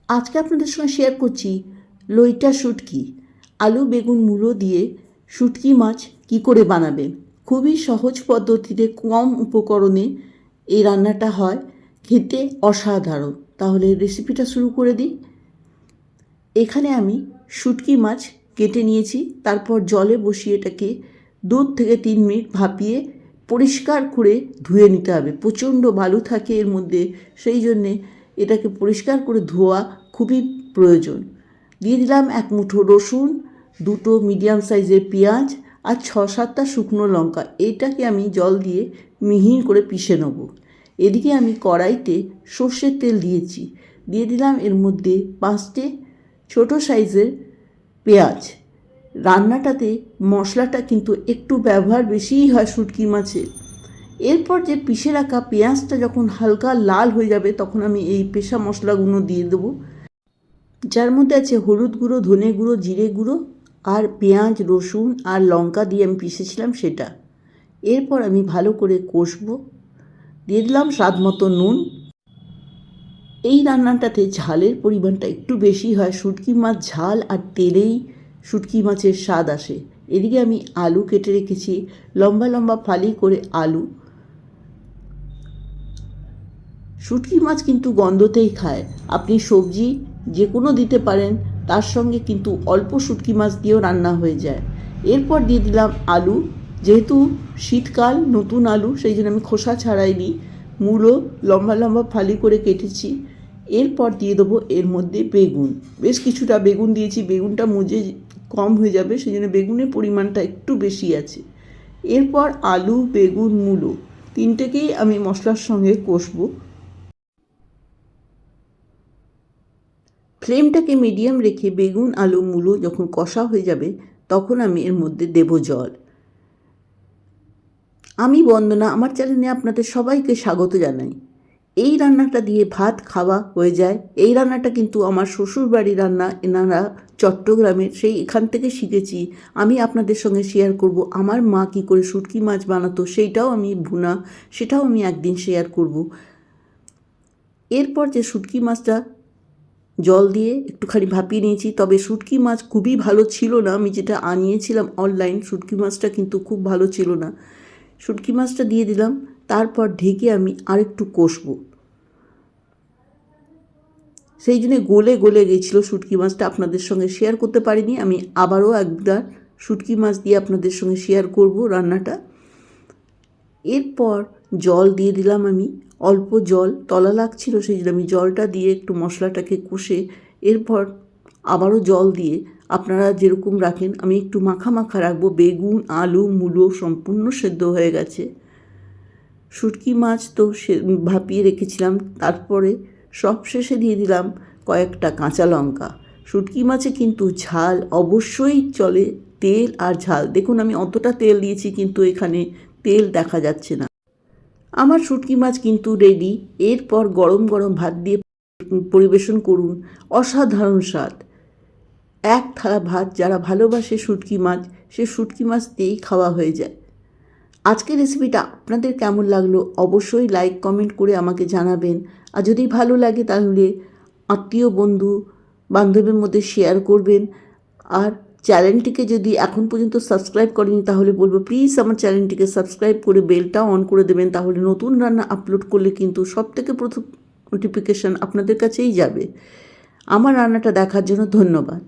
আজকে আপনাদের সঙ্গে শেয়ার করছি লইটা শুটকি। আলু বেগুন মূলো দিয়ে শুটকি মাছ কি করে বানাবেন। খুবই সহজ পদ্ধতিতে কম উপকরণে এই রান্নাটা হয়, খেতে অসাধারণ। তাহলে রেসিপিটা শুরু করে দিই। এখানে আমি শুটকি মাছ কেটে নিয়েছি, তারপর জলে বসিয়ে এটাকে 2 থেকে 3 মিনিট ভাপিয়ে পরিষ্কার করে ধুয়ে নিতে হবে। প্রচণ্ড বালু থাকে এর মধ্যে, সেই জন্যে এটাকে পরিষ্কার করে ধোয়া খুবই প্রয়োজন। দিয়ে দিলাম 1 মুঠো রসুন, 2টো মিডিয়াম সাইজের পেঁয়াজ আর 6-7টা শুকনো লঙ্কা। এইটাকে আমি জল দিয়ে মিহিন করে পিষে নেব। এদিকে আমি কড়াইতে সর্ষের তেল দিয়েছি, দিয়ে দিলাম এর মধ্যে 5টে ছোটো সাইজের পেঁয়াজ। রান্নাটাতে মশলাটা কিন্তু একটু ব্যবহার বেশিই হয় শুটকি মাছের। এরপর যে পিষে রাখা পেঁয়াজটা যখন হালকা লাল হয়ে যাবে, তখন আমি এই পেশা মশলাগুলো দিয়ে দেবো, যার মধ্যে আছে হলুদ গুঁড়ো, ধনে গুঁড়ো, জিরে গুঁড়ো আর পেঁয়াজ, রসুন আর লঙ্কা দিয়ে আমি পিষেছিলাম সেটা। এরপর আমি ভালো করে কষবো। দিয়ে দিলাম স্বাদ মতো নুন। এই রান্নাটাতে ঝালের পরিমাণটা একটু বেশি হয়। শুটকি মাছ ঝাল আর তেলেই শুটকি মাছের স্বাদ আসে। এদিকে আমি আলু কেটে রেখেছি, লম্বা লম্বা ফালি করে আলু। শুটকি মাছ কিন্তু গন্ধতেই খায়। আপনি সবজি যে কোনো দিতে পারেন, তার সঙ্গে কিন্তু অল্প শুটকি মাছ দিয়েও রান্না হয়ে যায়। এরপর দিয়ে দিলাম আলু। যেহেতু শীতকাল, নতুন আলু, সেই জন্য আমি খোসা ছাড়াইনি, মূলো লম্বা লম্বা ফালি করে কেটেছি। এরপর দিয়ে দেবো এর মধ্যে বেগুন। বেশ কিছুটা বেগুন দিয়েছি, বেগুনটা মজে কম হয়ে যাবে, সেই জন্য বেগুনের পরিমাণটা একটু বেশি আছে। এরপর আলু, বেগুন, মূলো তিনটেকেই আমি মশলার সঙ্গে কষবো। ফ্লেমটাকে মিডিয়াম রেখে বেগুন, আলু, মূলো যখন কষা হয়ে যাবে, তখন আমি এর মধ্যে দেব জল। আমি বন্দনা, আমার চ্যানেলে আপনাদের সবাইকে স্বাগত জানাই। এই রান্নাটা দিয়ে ভাত খাওয়া হয়ে যায়। এই রান্নাটা কিন্তু আমার শ্বশুরবাড়ির রান্না, এনারা চট্টগ্রামের, সেই এখান থেকে শিখেছি। আমি আপনাদের সঙ্গে শেয়ার করব আমার মা কী করে শুটকি মাছ বানাতো, সেইটাও আমি ভুনা, সেটাও আমি একদিন শেয়ার করব। এরপর যে শুটকি মাছটা জল দিয়ে একটুখানি ভাপিয়ে নিয়েছি, তবে শুটকি মাছ খুবই ভালো ছিল না। আমি যেটা আনিয়েছিলাম অনলাইন, শুটকি মাছটা কিন্তু খুব ভালো ছিল না। শুটকি মাছটা দিয়ে দিলাম, তারপর ঢেকে আমি আরেকটু কষবো। সেই জন্যে গলে গলে গেছিলো শুটকি মাছটা, আপনাদের সঙ্গে শেয়ার করতে পারিনি। আমি আবারও একবার শুটকি মাছ দিয়ে আপনাদের সঙ্গে শেয়ার করব রান্নাটা। এরপর জল দিয়ে দিলাম আমি, অল্প জল, তলা লাগছিল, সেই জন্য আমি জলটা দিয়ে একটু মশলাটাকে কষে, এরপর আবারও জল দিয়ে, আপনারা যেরকম রাখেন, আমি একটু মাখা মাখা রাখবো। বেগুন, আলু, মূলো সম্পূর্ণ সেদ্ধ হয়ে গেছে। শুটকি মাছ তো ভাপিয়ে রেখেছিলাম। তারপরে সবশেষে দিয়ে দিলাম কয়েকটা কাঁচা লঙ্কা। শুটকি মাছে কিন্তু ঝাল অবশ্যই চলে, তেল আর ঝাল। দেখুন আমি অতটা তেল দিয়েছি, কিন্তু এখানে তেল দেখা যাচ্ছে না। আমার শুটকি মাছ কিন্তু রেডি। এরপর গরম গরম ভাত দিয়ে পরিবেশন করুন, অসাধারণ স্বাদ। এক থালা ভাত যারা ভালোবাসে শুটকি মাছ, সে শুটকি মাছ দিয়েই খাওয়া হয়ে যায়। আজকের রেসিপিটা আপনাদের কেমন লাগলো অবশ্যই লাইক কমেন্ট করে আমাকে জানাবেন। আর যদি ভালো লাগে তাহলে আত্মীয় বন্ধু বান্ধবের মধ্যে শেয়ার করবেন। আর চ্যানেলটিকে যদি এখন পর্যন্ত সাবস্ক্রাইব করেনি, তাহলে বলবো প্লিজ আমার চ্যানেলটিকে সাবস্ক্রাইব করে বেলটা অন করে দেবেন। তাহলে নতুন রান্না আপলোড করলে কিন্তু সবথেকে প্রথম নোটিফিকেশান আপনাদের কাছেই যাবে। আমার রান্নাটা দেখার জন্য ধন্যবাদ।